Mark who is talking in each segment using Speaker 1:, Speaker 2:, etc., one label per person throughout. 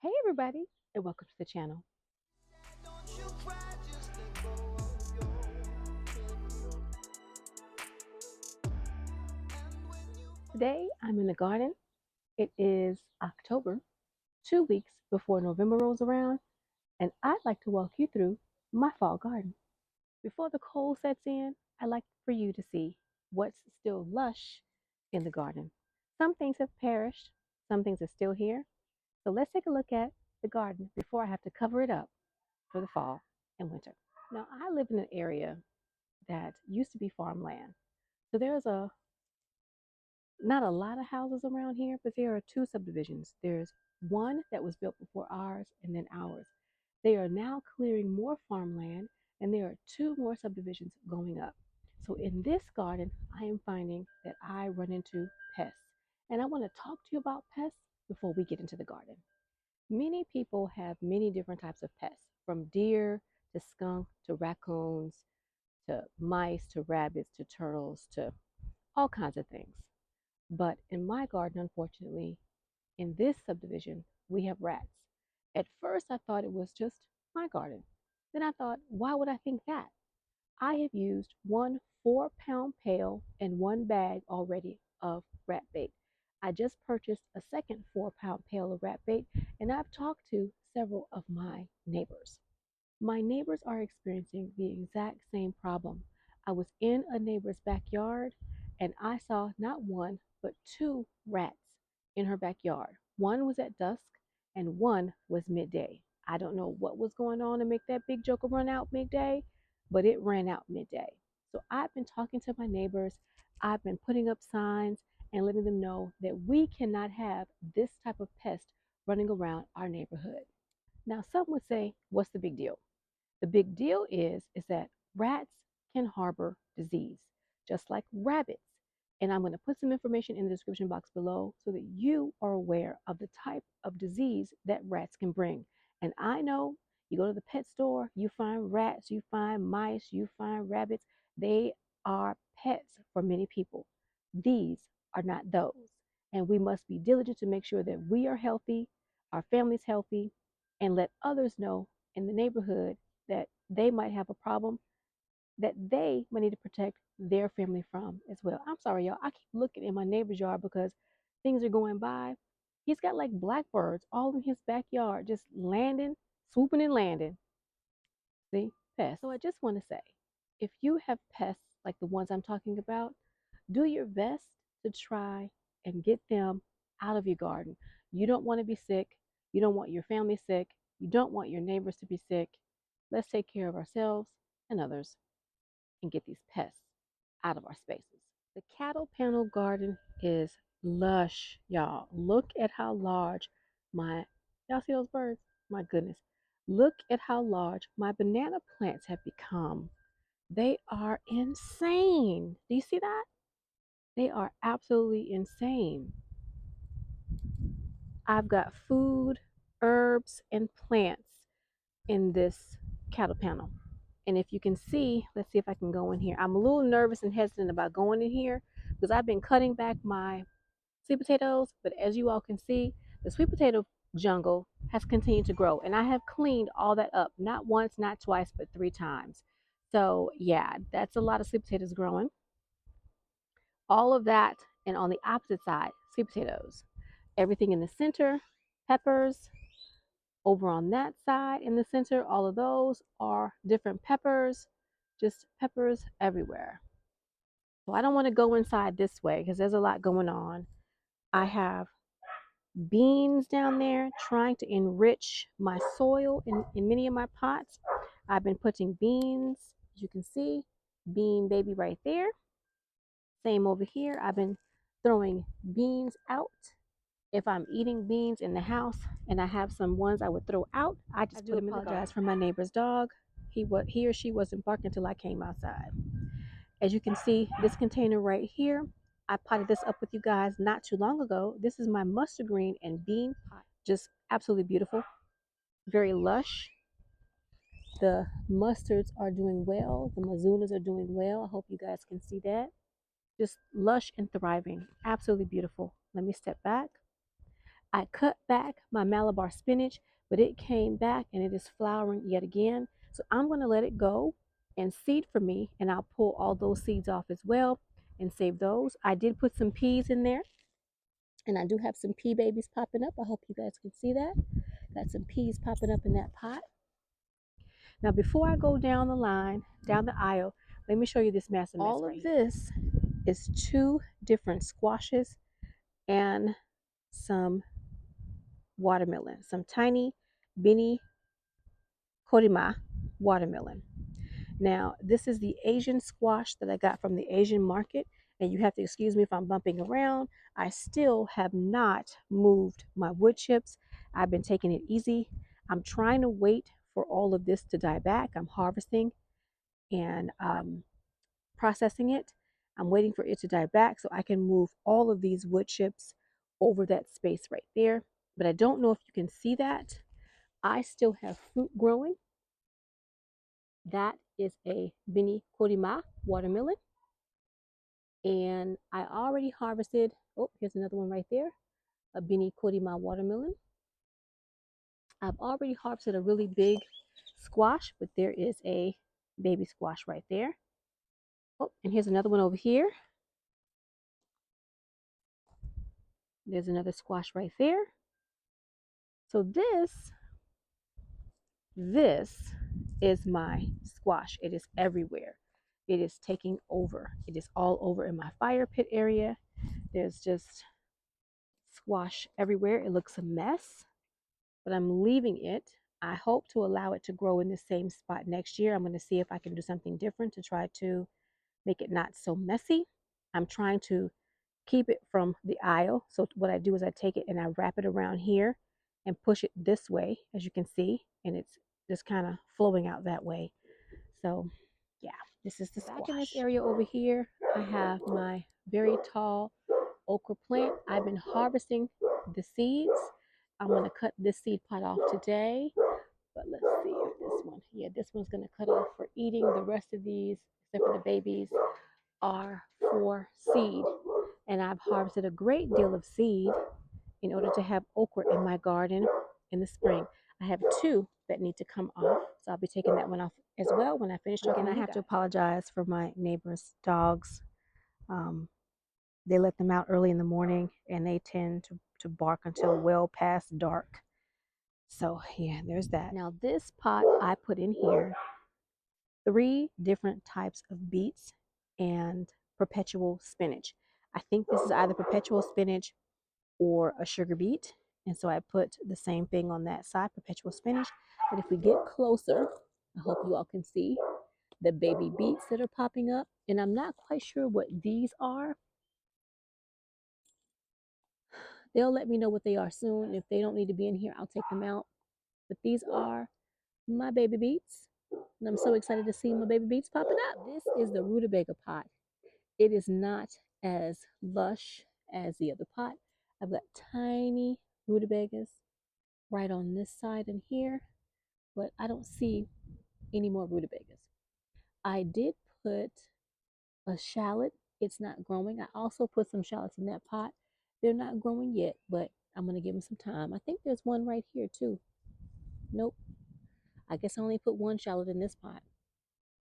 Speaker 1: Hey everybody, and welcome to the channel. Today I'm in the garden. It is October, 2 weeks before November rolls around, and I'd like to walk you through my fall garden. Before the cold sets in, I'd like for you to see what's still lush in the garden. Some things have perished, some things are still here. So let's take a look at the garden before I have to cover it up for the fall and winter. Now, I live in an area that used to be farmland. So there's not a lot of houses around here, but there are two subdivisions. There's one that was built before ours and then ours. They are now clearing more farmland, and there are two more subdivisions going up. So in this garden, I am finding that I run into pests. And I want to talk to you about pests before we get into the garden. Many people have many different types of pests, from deer to skunk to raccoons to mice to rabbits to turtles to all kinds of things. But in my garden, unfortunately, in this subdivision, we have rats. At first, I thought it was just my garden. Then I thought, why would I think that? I have used one 4-pound pail and one bag already of rat bait. I just purchased a second 4-pound pail of rat bait, and I've talked to several of my neighbors. My neighbors are experiencing the exact same problem. I was in a neighbor's backyard and I saw not one, but two rats in her backyard. One was at dusk and one was midday. I don't know what was going on to make that big joker run out midday, but it ran out midday. So I've been talking to my neighbors. I've been putting up signs and letting them know that we cannot have this type of pest running around our neighborhood. Now, some would say, what's the big deal? The big deal is that rats can harbor disease, just like rabbits. And I'm going to put some information in the description box below so that you are aware of the type of disease that rats can bring. And I know you go to the pet store, you find rats, you find mice, you find rabbits. They are pets for many people. These are not those. And we must be diligent to make sure that we are healthy, our family's healthy, and let others know in the neighborhood that they might have a problem that they might need to protect their family from as well. I'm sorry, y'all. I keep looking in my neighbor's yard because things are going by. He's got like blackbirds all in his backyard, just landing, swooping and landing. See, pests. So I just want to say, if you have pests like the ones I'm talking about, do your best to try and get them out of your garden. You don't want to be sick. You don't want your family sick. You don't want your neighbors to be sick. Let's take care of ourselves and others and get these pests out of our spaces. The cattle panel garden is lush, y'all. Look at how large y'all see those birds? My goodness. Look at how large my banana plants have become. They are insane. Do you see that? They are absolutely insane. I've got food, herbs, and plants in this cattle panel. And if you can see, let's see if I can go in here. I'm a little nervous and hesitant about going in here because I've been cutting back my sweet potatoes, but as you all can see, the sweet potato jungle has continued to grow, and I have cleaned all that up, not once, not twice, but 3 times. So yeah, that's a lot of sweet potatoes growing. All of that, and on the opposite side, sweet potatoes. Everything in the center, peppers. Over on that side in the center, all of those are different peppers, just peppers everywhere. So I don't want to go inside this way because there's a lot going on. I have beans down there trying to enrich my soil in many of my pots. I've been putting beans, as you can see, bean baby right there. Same over here. I've been throwing beans out. If I'm eating beans in the house and I have some ones I would throw out, I just put them in the garden. I apologize for my neighbor's dog. He or she wasn't barking until I came outside. As you can see, this container right here, I potted this up with you guys not too long ago. This is my mustard green and bean pot. Just absolutely beautiful. Very lush. The mustards are doing well. The mazunas are doing well. I hope you guys can see that. Just lush and thriving. Absolutely beautiful. Let me step back. I cut back my Malabar spinach, but it came back and it is flowering yet again. So I'm going to let it go and seed for me, and I'll pull all those seeds off as well and save those. I did put some peas in there, and I do have some pea babies popping up. I hope you guys can see that. Got some peas popping up in that pot. Now, before I go down the line, down the aisle, let me show you this massive mess. All of this is 2 different squashes and some watermelon, some tiny Beanie Korima watermelon. Now, this is the Asian squash that I got from the Asian market, and you have to excuse me if I'm bumping around. I still have not moved my wood chips. I've been taking it easy. I'm trying to wait for all of this to die back. I'm harvesting and processing it. I'm waiting for it to die back so I can move all of these wood chips over that space right there. But I don't know if you can see that. I still have fruit growing. That is a Beanie Korima watermelon. And I already harvested, oh, here's another one right there, a Beanie Korima watermelon. I've already harvested a really big squash, but there is a baby squash right there. Oh, and here's another one over here. There's another squash right there. So this is my squash. It is everywhere. It is taking over. It is all over in my fire pit area. There's just squash everywhere. It looks a mess, but I'm leaving it. I hope to allow it to grow in the same spot next year. I'm going to see if I can do something different to try to make it not so messy. I'm trying to keep it from the aisle. So what I do is I take it and I wrap it around here and push it this way, as you can see, and it's just kind of flowing out that way. So yeah, this is the squash. Back in this area over here, I have my very tall okra plant. I've been harvesting the seeds. I'm going to cut this seed pot off today, but let's see if this one, yeah, this one's going to cut off for eating. The rest of these, except for the babies, are for seed. And I've harvested a great deal of seed in order to have okra in my garden in the spring. I have 2 that need to come off, so I'll be taking that one off as well when I finish talking. And I have to apologize for my neighbor's dogs. They let them out early in the morning, and they tend to bark until well past dark. So yeah, there's that. Now this pot I put in here 3 different types of beets and perpetual spinach. I think this is either perpetual spinach or a sugar beet. And so I put the same thing on that side, perpetual spinach. But if we get closer, I hope you all can see the baby beets that are popping up. And I'm not quite sure what these are. They'll let me know what they are soon. If they don't need to be in here, I'll take them out. But these are my baby beets. And I'm so excited to see my baby beets popping up. This is the rutabaga pot. It is not as lush as the other pot. I've got tiny rutabagas right on this side and here, but I don't see any more rutabagas. I did put a shallot. It's not growing. I also put some shallots in that pot. They're not growing yet, but I'm going to give them some time. I think there's one right here too. Nope. I guess I only put 1 shallot in this pot.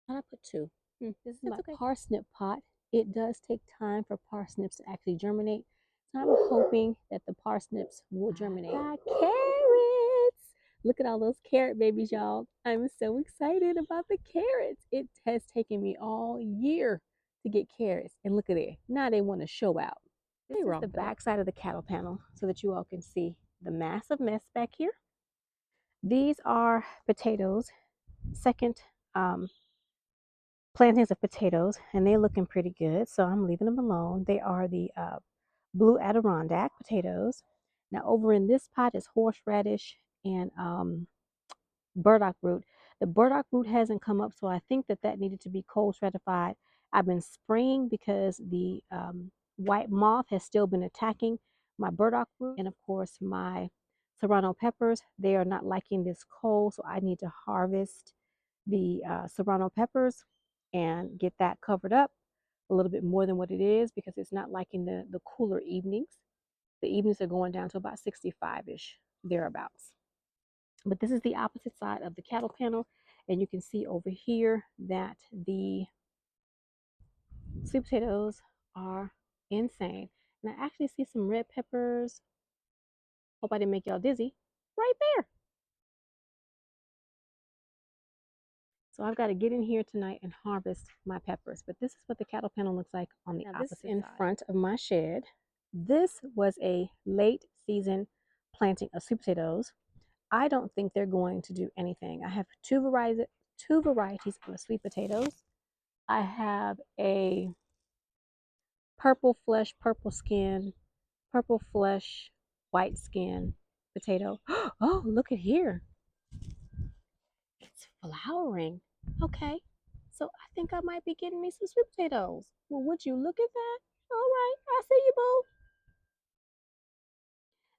Speaker 1: Why did I put 2? This is my parsnip pot. It does take time for parsnips to actually germinate. So I'm hoping that the parsnips will germinate. Got carrots! Look at all those carrot babies, y'all. I'm so excited about the carrots. It has taken me all year to get carrots. And look at it. Now they want to show out. This is the back side of the cattle panel so that you all can see the massive mess back here. These are potatoes, second plantings of potatoes, and they're looking pretty good, so I'm leaving them alone. They are the blue Adirondack potatoes. Now over in this pot is horseradish and burdock root. The burdock root hasn't come up, so I think that needed to be cold stratified. I've been spraying because the white moth has still been attacking my burdock root, and of course my serrano peppers. They are not liking this cold, so I need to harvest the serrano peppers and get that covered up a little bit more than what it is because it's not liking the cooler evenings. The evenings are going down to about 65-ish, thereabouts. But this is the opposite side of the cattle panel, and you can see over here that the sweet potatoes are insane. And I actually see some red peppers. Hope I didn't make y'all dizzy. Right there. So I've got to get in here tonight and harvest my peppers. But this is what the cattle panel looks like on the opposite side. In front of my shed. This was a late season planting of sweet potatoes. I don't think they're going to do anything. I have two varieties of sweet potatoes. I have a purple flesh, purple skin, purple flesh, white skin potato. Oh, look at here. It's flowering. Okay. So I think I might be getting me some sweet potatoes. Well, would you look at that? All right. I see you, boo.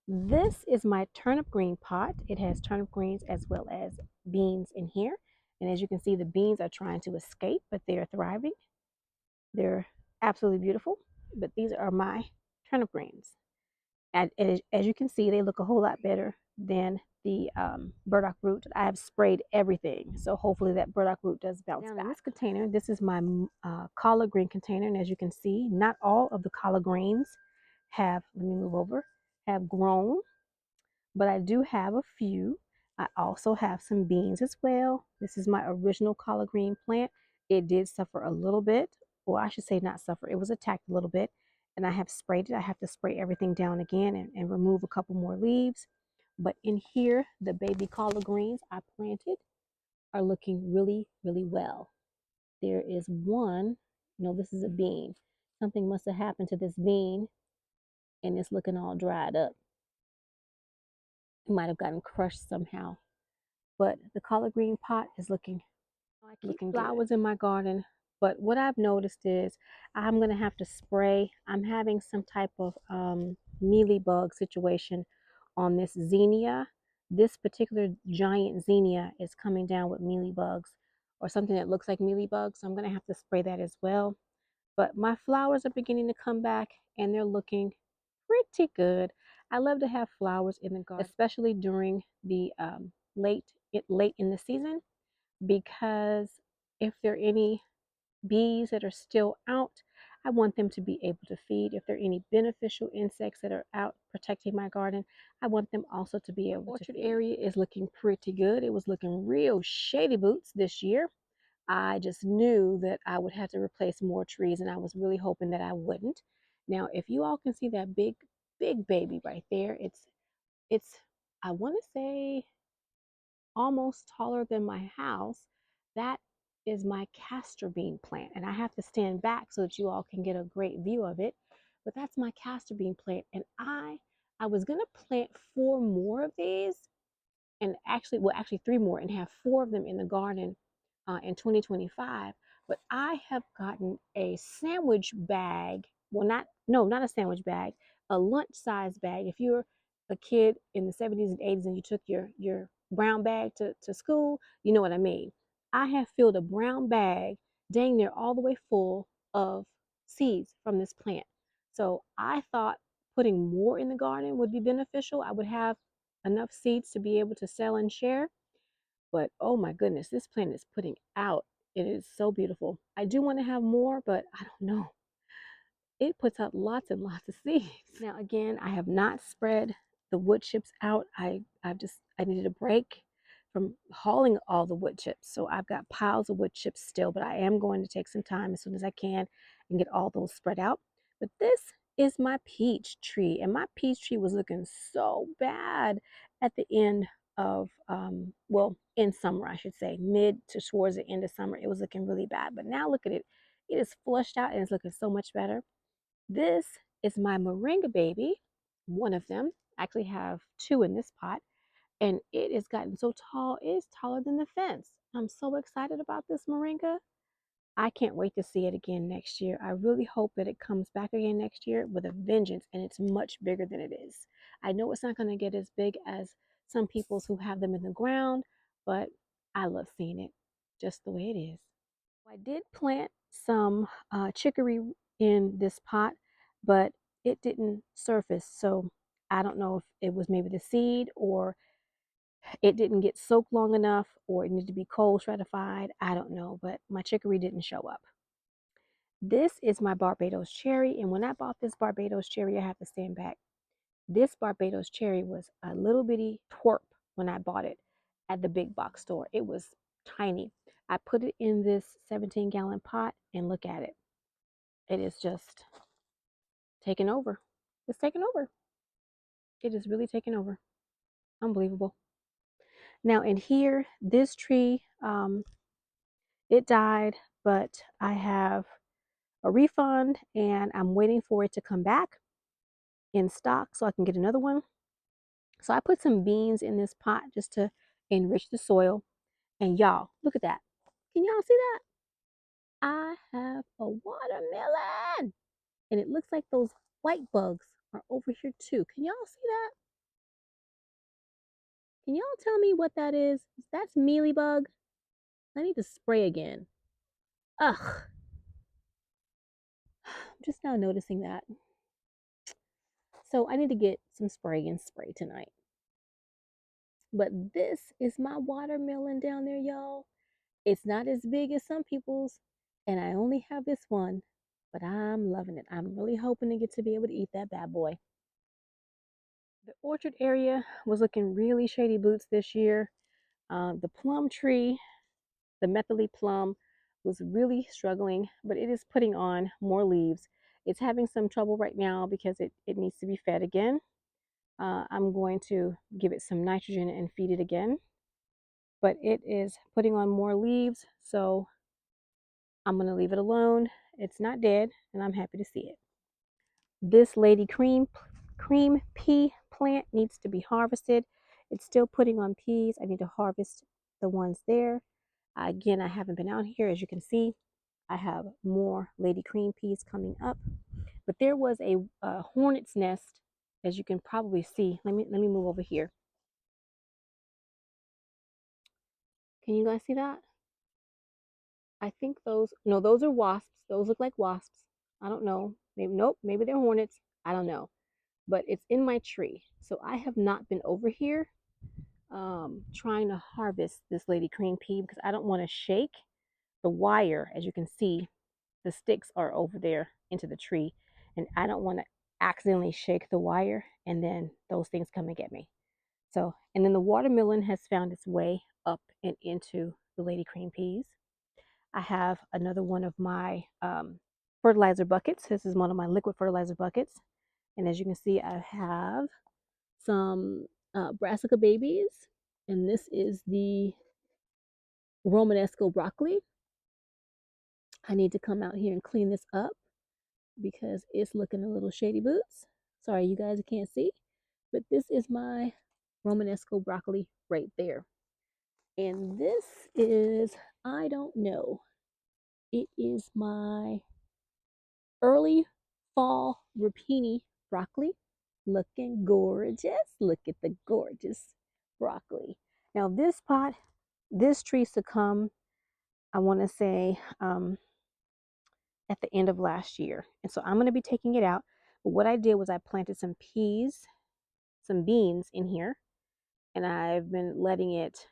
Speaker 1: This is my turnip green pot. It has turnip greens as well as beans in here. And as you can see, the beans are trying to escape, but they are thriving. They're absolutely beautiful. But these are my turnip greens. And as you can see, they look a whole lot better than the burdock root. I have sprayed everything, so hopefully that burdock root does bounce back. In this container, this is my collard green container, and as you can see, not all of the collard greens have, let me move over, have grown, but I do have a few. I also have some beans as well. This is my original collard green plant. It did suffer a little bit, or I should say not suffer, it was attacked a little bit, and I have sprayed it. I have to spray everything down again and remove a couple more leaves. But in here, the baby collard greens I planted are looking really, really well. There is one, no, this is a bean. Something must have happened to this bean, and it's looking all dried up. It might have gotten crushed somehow. But the collard green pot is looking flowers in my garden. But what I've noticed is I'm going to have to spray. I'm having some type of mealybug situation on this zinnia. This particular giant zinnia is coming down with mealybugs, or something that looks like mealybugs. So I'm going to have to spray that as well. But my flowers are beginning to come back, and they're looking pretty good. I love to have flowers in the garden, especially during the late in the season, because if there are any bees that are still out, I want them to be able to feed. If there are any beneficial insects that are out protecting my garden, I want them also to be able to feed. The orchard area is looking pretty good. It was looking real shady boots this year. I just knew that I would have to replace more trees, and I was really hoping that I wouldn't. Now, if you all can see that big baby right there, it's I want to say almost taller than my house. That is my castor bean plant, and I have to stand back so that you all can get a great view of it. But that's my castor bean plant, and I was gonna plant 4 more of these, and actually, well, actually 3 more, and have 4 of them in the garden in 2025. But I have gotten a sandwich bag. Well, not a sandwich bag, a lunch size bag. If you're a kid in the 70s and 80s and you took your brown bag to school, you know what I mean. I have filled a brown bag dang near all the way full of seeds from this plant. So I thought putting more in the garden would be beneficial. I would have enough seeds to be able to sell and share. But oh my goodness, this plant is putting out. It is so beautiful. I do want to have more, but I don't know. It puts out lots and lots of seeds. Now again, I have not spread the wood chips out. I needed a break from hauling all the wood chips. So I've got piles of wood chips still, but I am going to take some time as soon as I can and get all those spread out. But this is my peach tree, and my peach tree was looking so bad at the end of well, in summer, I should say, mid to towards the end of summer. It was looking really bad, but now look at it. It is flushed out and it's looking so much better. This is my moringa baby, one of them. I actually have 2 in this pot, and it has gotten so tall, it is taller than the fence. I'm so excited about this moringa. I can't wait to see it again next year. I really hope that it comes back again next year with a vengeance, and it's much bigger than it is. I know it's not going to get as big as some people's who have them in the ground, but I love seeing it just the way it is. I did plant some chicory in this pot, but it didn't surface. So I don't know if it was maybe the seed, or it didn't get soaked long enough, or it needed to be cold stratified. I don't know, but my chicory didn't show up. This is my Barbados cherry, and when I bought this Barbados cherry, I have to stand back. This Barbados cherry was a little bitty twerp when I bought it at the big box store. It was tiny. I put it in this 17-gallon pot, and look at it. It is just taken over. It's taken over. It is really taken over. Unbelievable. Now in here, this tree, it died, but I have a refund and I'm waiting for it to come back in stock so I can get another one. So I put some beans in this pot just to enrich the soil. And y'all, look at that. Can y'all see that? I have a watermelon. And it looks like those white bugs are over here too. Can y'all see that? Can y'all tell me what that is? That's mealybug. I need to spray again. Ugh. I'm just now noticing that. So I need to get some spray and spray tonight. But this is my watermelon down there, y'all. It's not as big as some people's, and I only have this one, but I'm loving it. I'm really hoping to get to be able to eat that bad boy. The orchard area was looking really shady boots this year. The plum tree, the methylated plum, was really struggling, but it is putting on more leaves. It's having some trouble right now because it needs to be fed again. I'm going to give it some nitrogen and feed it again, but it is putting on more leaves, so I'm going to leave it alone. It's not dead, and I'm happy to see it. This lady cream pea plant needs to be harvested. It's still putting on peas. I need to harvest the ones there. Again, I haven't been out here. As you can see, I have more lady cream peas coming up. But there was a hornet's nest, as you can probably see. Let me move over here. Can you guys see that? I think those are wasps. Those look like wasps. I don't know. Maybe nope. Maybe they're hornets. I don't know. But it's in my tree, so I have not been over here trying to harvest this lady cream pea because I don't want to shake the wire. As you can see, the sticks are over there into the tree, and I don't want to accidentally shake the wire and then those things come and get me. So, and then the watermelon has found its way up and into the lady cream peas. I have another one of my fertilizer buckets. This is one of my liquid fertilizer buckets. And as you can see, I have some brassica babies. And this is the Romanesco broccoli. I need to come out here and clean this up because it's looking a little shady boots. Sorry, you guys can't see. But this is my Romanesco broccoli right there. And this is, I don't know, it is my early fall rapini broccoli. Looking gorgeous. Look at the gorgeous broccoli. Now this pot, this tree succumbed, I want to say, at the end of last year. And so I'm going to be taking it out. But what I did was I planted some peas, some beans in here, and I've been letting it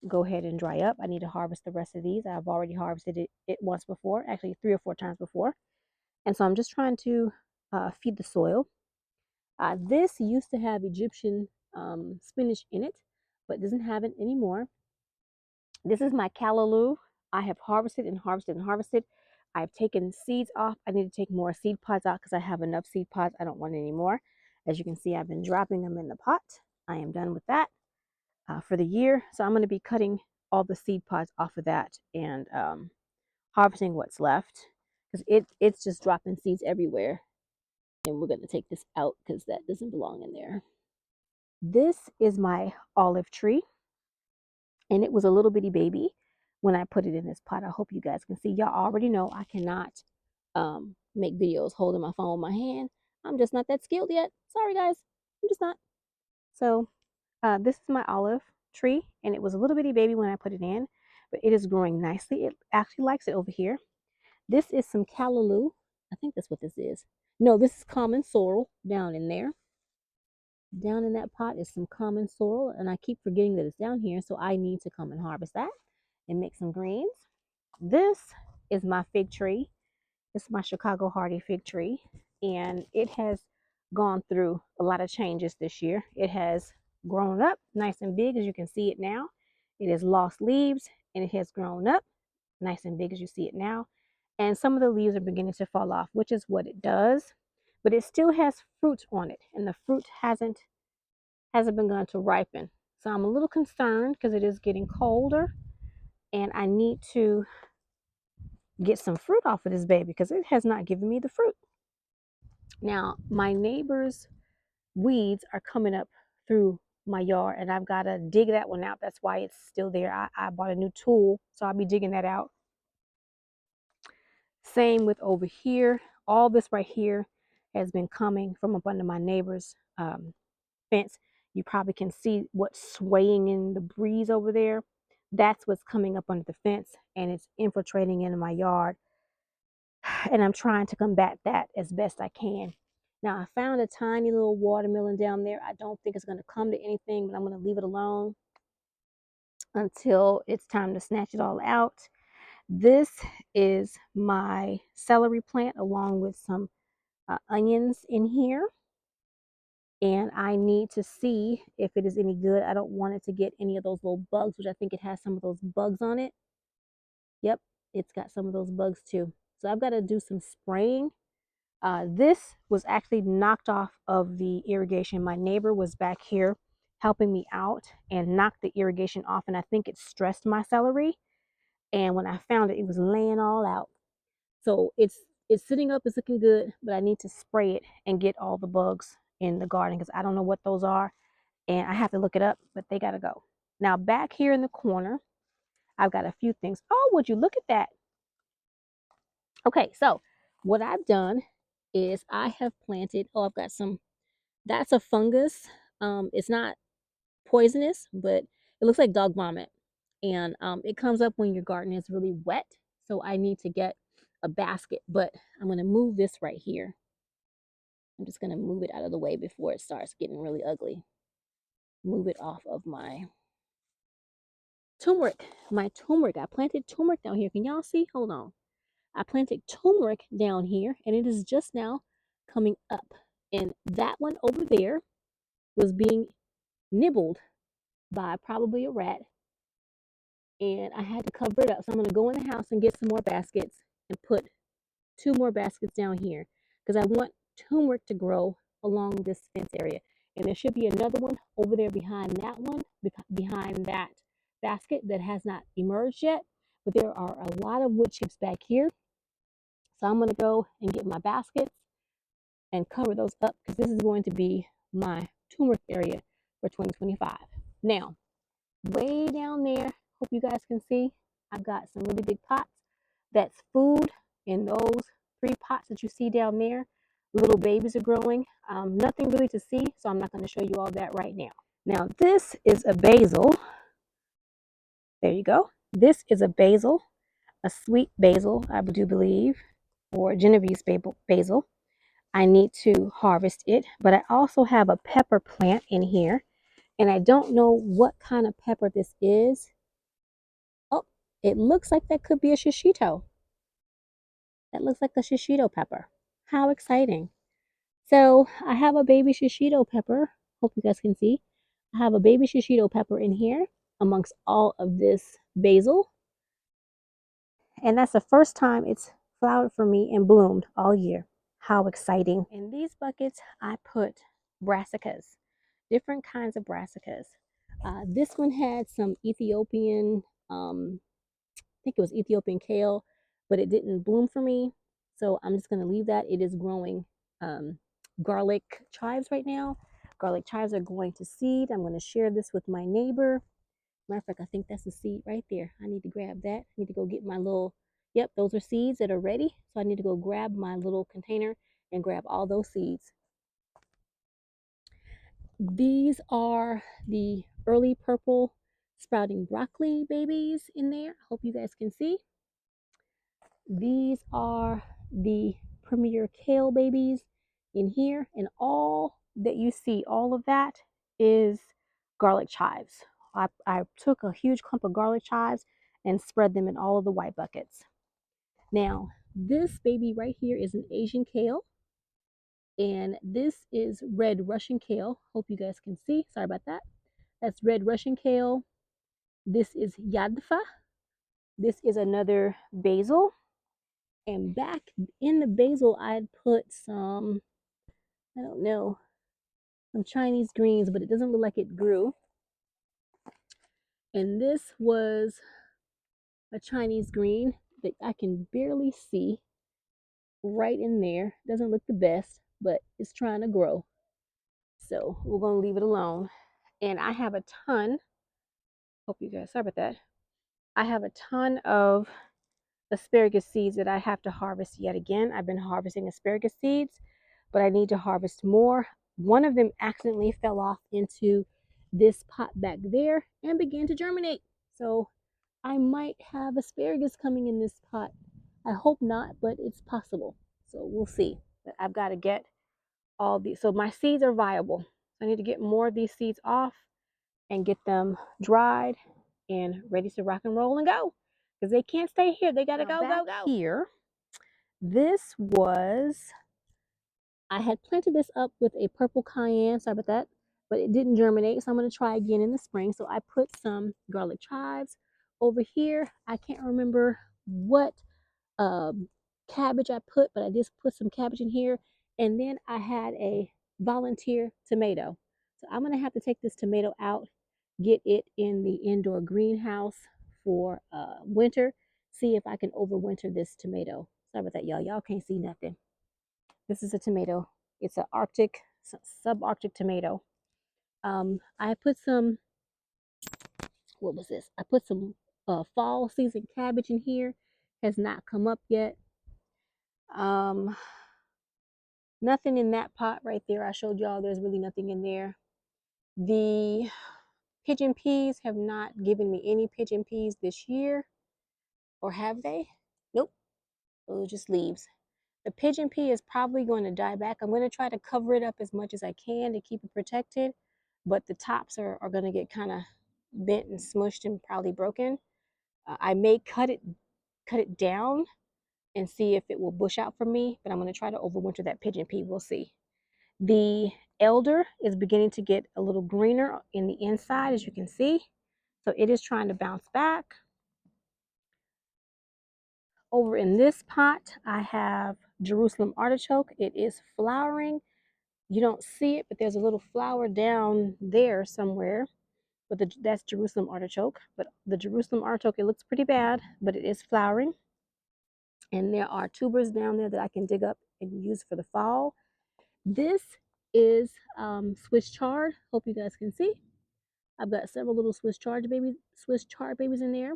Speaker 1: go ahead and dry up. I need to harvest the rest of these. I've already harvested it once before, actually 3 or 4 times before. And so I'm just trying to feed the soil. This used to have Egyptian spinach in it, but doesn't have it anymore. This is my callaloo. I have harvested and harvested and harvested. I've taken seeds off. I need to take more seed pods out because I have enough seed pods. I don't want any more. As you can see, I've been dropping them in the pot. I am done with that for the year. So I'm going to be cutting all the seed pods off of that and harvesting what's left because it's just dropping seeds everywhere. And we're going to take this out because that doesn't belong in there. This is my olive tree, and it was a little bitty baby when I put it in this pot. I hope you guys can see. Y'all already know I cannot make videos holding my phone with my hand. I'm just not that skilled yet. Sorry, guys. I'm just not. So this is my olive tree, and it was a little bitty baby when I put it in, but it is growing nicely. It actually likes it over here. This is some callaloo. I think that's what this is. No, this is common sorrel down in there. Down in that pot is some common sorrel, and I keep forgetting that it's down here, so I need to come and harvest that and make some greens. This is my fig tree. It's my Chicago hardy fig tree, and it has gone through a lot of changes this year. It has grown up nice and big, as you can see it now. It has lost leaves, and it has grown up nice and big, as you see it now. And some of the leaves are beginning to fall off, which is what it does. But it still has fruit on it, and the fruit hasn't begun to ripen. So I'm a little concerned because it is getting colder, and I need to get some fruit off of this baby because it has not given me the fruit. Now, my neighbor's weeds are coming up through my yard, and I've got to dig that one out. That's why it's still there. I bought a new tool, so I'll be digging that out. Same with over here. All this right here has been coming from up under my neighbor's fence. You probably can see what's swaying in the breeze over there. That's what's coming up under the fence, and it's infiltrating into my yard. And I'm trying to combat that as best I can. Now, I found a tiny little watermelon down there. I don't think it's going to come to anything, but I'm going to leave it alone until it's time to snatch it all out. This is my celery plant along with some onions in here. And I need to see if it is any good. I don't want it to get any of those little bugs, which I think it has some of those bugs on it. Yep, it's got some of those bugs too. So I've got to do some spraying. This was actually knocked off of the irrigation. My neighbor was back here helping me out and knocked the irrigation off, and I think it stressed my celery. And when I found it, it was laying all out. So it's sitting up, it's looking good, but I need to spray it and get all the bugs in the garden because I don't know what those are, and I have to look it up, but they gotta go. Now back here in the corner, I've got a few things. Oh, would you look at that? Okay, so what I've done is I have planted, oh, I've got some, that's a fungus. It's not poisonous, but it looks like dog vomit. And it comes up when your garden is really wet. So I need to get a basket, but I'm going to move this right here. I'm just going to move it out of the way before it starts getting really ugly. Move it off of my turmeric. My turmeric. I planted turmeric down here. Can y'all see? Hold on. I planted turmeric down here, and it is just now coming up. And that one over there was being nibbled by probably a rat, and I had to cover it up. So I'm going to go in the house and get some more baskets and put 2 more baskets down here because I want turmeric to grow along this fence area. And there should be another one over there behind that one, behind that basket that has not emerged yet. But there are a lot of wood chips back here. So I'm going to go and get my baskets and cover those up because this is going to be my turmeric area for 2025. Now, way down there, hope you guys can see, I've got some really big pots. That's food in those 3 pots that you see down there. Little babies are growing. Nothing really to see, so I'm not going to show you all that right now. Now, this is a basil. There you go. This is a basil, a sweet basil, I do believe, or Genovese basil. I need to harvest it, but I also have a pepper plant in here, and I don't know what kind of pepper this is. Oh, it looks like that could be a shishito. That looks like a shishito pepper. How exciting. So I have a baby shishito pepper. Hope you guys can see. I have a baby shishito pepper in here amongst all of this basil. And that's the first time it's flowered for me and bloomed all year. How exciting. In these buckets, I put brassicas, different kinds of brassicas. This one had some Ethiopian, I think it was Ethiopian kale, but it didn't bloom for me. So I'm just going to leave that. It is growing garlic chives right now. Garlic chives are going to seed. I'm going to share this with my neighbor. Matter of fact, I think that's a seed right there. I need to grab that. I need to go get my little, yep, those are seeds that are ready. So I need to go grab my little container and grab all those seeds. These are the early purple sprouting broccoli babies in there. Hope you guys can see. These are the premier kale babies, in here, and all that you see, all of that is garlic chives. I took a huge clump of garlic chives and spread them in all of the white buckets. Now, this baby right here is an Asian kale, and this is red Russian kale. Hope you guys can see. Sorry about that. That's red Russian kale. This is yadfa. This is another basil. And back in the basil, I had put some, I don't know, some Chinese greens, but it doesn't look like it grew. And this was a Chinese green that I can barely see right in there. Doesn't look the best, but it's trying to grow. So we're going to leave it alone. And I have a ton, hope you guys, sorry about that. I have a ton of asparagus seeds that I have to harvest yet again. I've been harvesting asparagus seeds, but I need to harvest more. One of them accidentally fell off into this pot back there and began to germinate. So I might have asparagus coming in this pot. I hope not, but it's possible. So we'll see. But I've got to get all these. So my seeds are viable. I need to get more of these seeds off and get them dried and ready to rock and roll and go. Because they can't stay here. They got to go. Here, this was, I had planted this up with a purple cayenne, sorry about that, but it didn't germinate, so I'm going to try again in the spring. So I put some garlic chives over here. I can't remember what cabbage I put, but I just put some cabbage in here. And then I had a volunteer tomato. So I'm going to have to take this tomato out, get it in the indoor greenhouse for winter, see if I can overwinter this tomato. Sorry about that, y'all. Y'all can't see nothing. This is a tomato. It's an Arctic, subarctic tomato. I put some, what was this? I put some fall season cabbage in here. Has not come up yet. Nothing in that pot right there. I showed y'all there's really nothing in there. The pigeon peas have not given me any pigeon peas this year. Or have they? Nope. Those are just leaves. The pigeon pea is probably going to die back. I'm going to try to cover it up as much as I can to keep it protected. But the tops are going to get kind of bent and smushed and probably broken. I may cut it down and see if it will bush out for me. But I'm going to try to overwinter that pigeon pea. We'll see. The elder is beginning to get a little greener in the inside, as you can see. So it is trying to bounce back. Over in this pot, I have Jerusalem artichoke. It is flowering. You don't see it, but there's a little flower down there somewhere. But that's Jerusalem artichoke. But the Jerusalem artichoke, it looks pretty bad, but it is flowering. And there are tubers down there that I can dig up and use for the fall. This is Swiss chard. Hope you guys can see. I've got several little Swiss chard babies in there.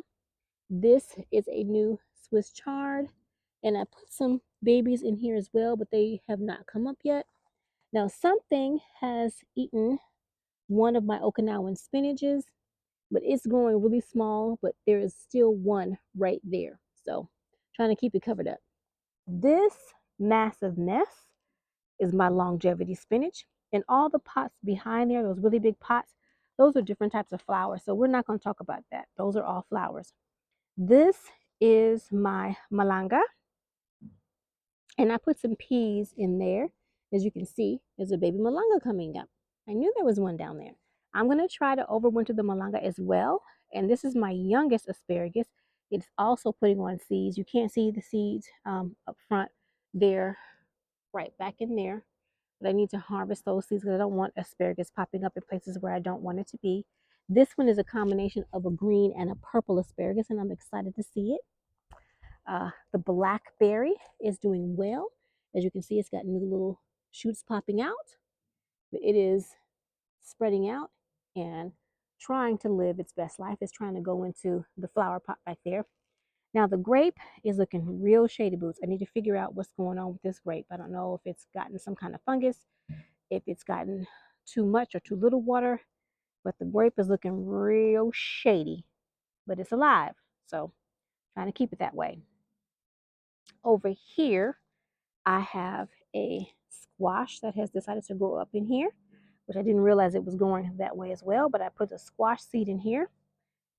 Speaker 1: This is a new Swiss chard, and I put some babies in here as well, but they have not come up yet. Now something has eaten one of my Okinawan spinaches, but it's growing really small, but there is still one right there. So trying to keep it covered up. This massive mess is my longevity spinach. And all the pots behind there, those really big pots, those are different types of flowers. So we're not going to talk about that. Those are all flowers. This is my malanga. And I put some peas in there. As you can see, there's a baby malanga coming up. I knew there was one down there. I'm going to try to overwinter the malanga as well. And this is my youngest asparagus. It's also putting on seeds. You can't see the seeds up front. They're right back in there. But I need to harvest those seeds because I don't want asparagus popping up in places where I don't want it to be. This one is a combination of a green and a purple asparagus, and I'm excited to see it. The blackberry is doing well. As you can see, it's got new little shoots popping out. But it is spreading out and trying to live its best life. It's trying to go into the flower pot back there. Now the grape is looking real shady boots. I need to figure out what's going on with this grape. I don't know if it's gotten some kind of fungus, if it's gotten too much or too little water, but the grape is looking real shady, but it's alive. So trying to keep it that way. Over here, I have a squash that has decided to grow up in here, which I didn't realize it was growing that way as well, but I put a squash seed in here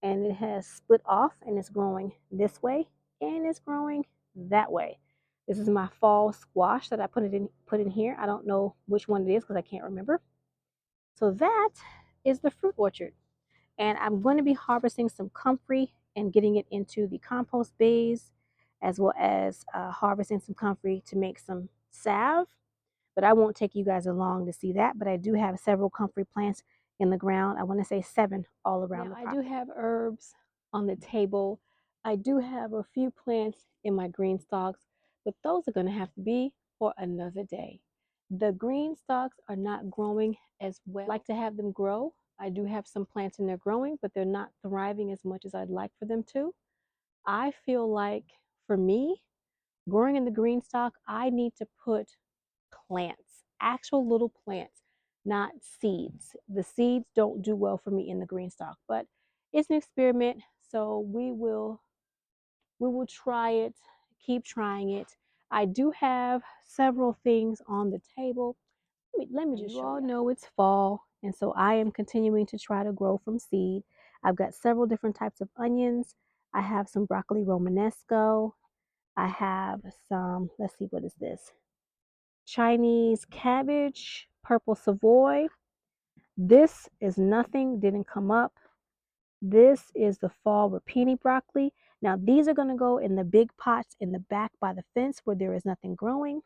Speaker 1: and it has split off and it's growing this way and it's growing that way. This is my fall squash that I put in here. I don't know which one it is because I can't remember. So that is the fruit orchard. And I'm going to be harvesting some comfrey and getting it into the compost bays, as well as harvesting some comfrey to make some salve. But I won't take you guys along to see that. But I do have several comfrey plants in the ground. I want to say 7 all around the property. I do have herbs on the table. I do have a few plants in my green stalks, but those are going to have to be for another day. The green stalks are not growing as well. I like to have them grow. I do have some plants in there growing, but they're not thriving as much as I'd like for them to. I feel like for me, growing in the green stalk, I need to put plants, actual little plants, not seeds. The seeds don't do well for me in the green stalk, but it's an experiment, so we will try it, keep trying it. I do have several things on the table. Let me just show you. You all know it's fall, and so I am continuing to try to grow from seed. I've got several different types of onions. I have some broccoli romanesco. I have some, let's see, what is this? Chinese cabbage, purple savoy. This is nothing, didn't come up. This is the fall rapini broccoli. Now these are going to go in the big pots in the back by the fence where there is nothing growing.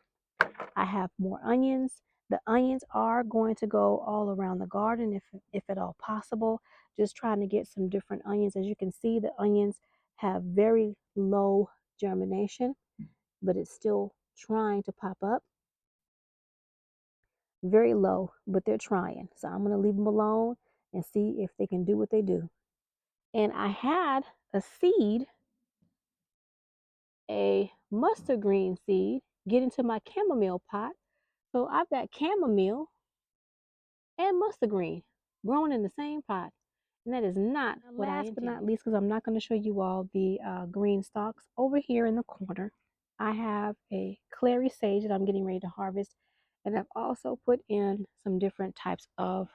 Speaker 1: I have more onions. The onions are going to go all around the garden if at all possible. Just trying to get some different onions. As you can see, the onions have very low germination, but it's still trying to pop up. Very low, but they're trying. So I'm going to leave them alone and see if they can do what they do. And I had a seed, a mustard green seed, get into my chamomile pot. So I've got chamomile and mustard green growing in the same pot. And that is not what I intended. Last but not least, because I'm not going to show you all the green stalks, over here in the corner, I have a clary sage that I'm getting ready to harvest. And I've also put in some different types of,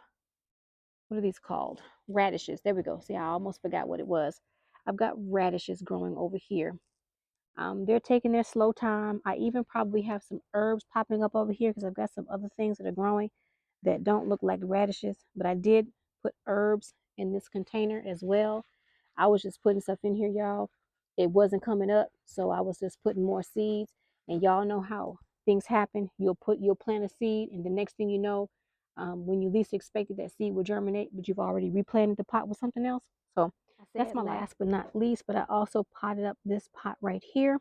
Speaker 1: what are these called? Radishes. There we go. See, I almost forgot what it was. I've got radishes growing over here. They're taking their slow time. I even probably have some herbs popping up over here because I've got some other things that are growing that don't look like radishes. But I did put herbs in this container as well. I was just putting stuff in here, y'all. It wasn't coming up, so I was just putting more seeds. And y'all know how things happen. You'll plant a seed, and the next thing you know, when you least expected, that seed will germinate, but you've already replanted the pot with something else. So that's my last but not least. But I also potted up this pot right here.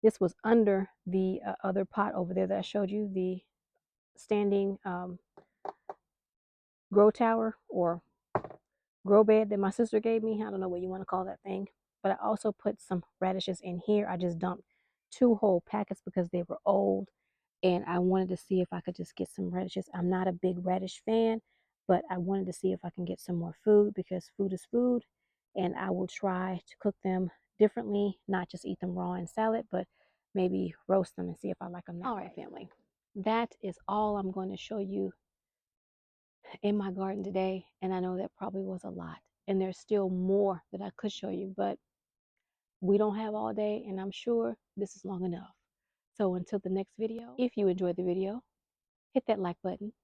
Speaker 1: This was under the other pot over there that I showed you, the standing grow tower or grow bed that my sister gave me. I don't know what you want to call that thing. But I also put some radishes in here. I just dumped 2 whole packets because they were old. And I wanted to see if I could just get some radishes. I'm not a big radish fan, but I wanted to see if I can get some more food because food is food. And I will try to cook them differently, not just eat them raw in salad, but maybe roast them and see if I like them that way. All right, family. That is all I'm going to show you in my garden today. And I know that probably was a lot. And there's still more that I could show you, but we don't have all day, and I'm sure this is long enough. So until the next video, if you enjoyed the video, hit that like button,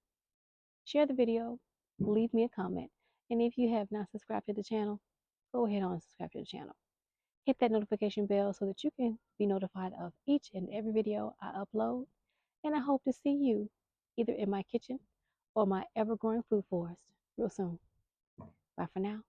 Speaker 1: share the video, leave me a comment. And if you have not subscribed to the channel, go ahead and subscribe to the channel. Hit that notification bell so that you can be notified of each and every video I upload. And I hope to see you either in my kitchen or my ever-growing food forest real soon. Bye for now.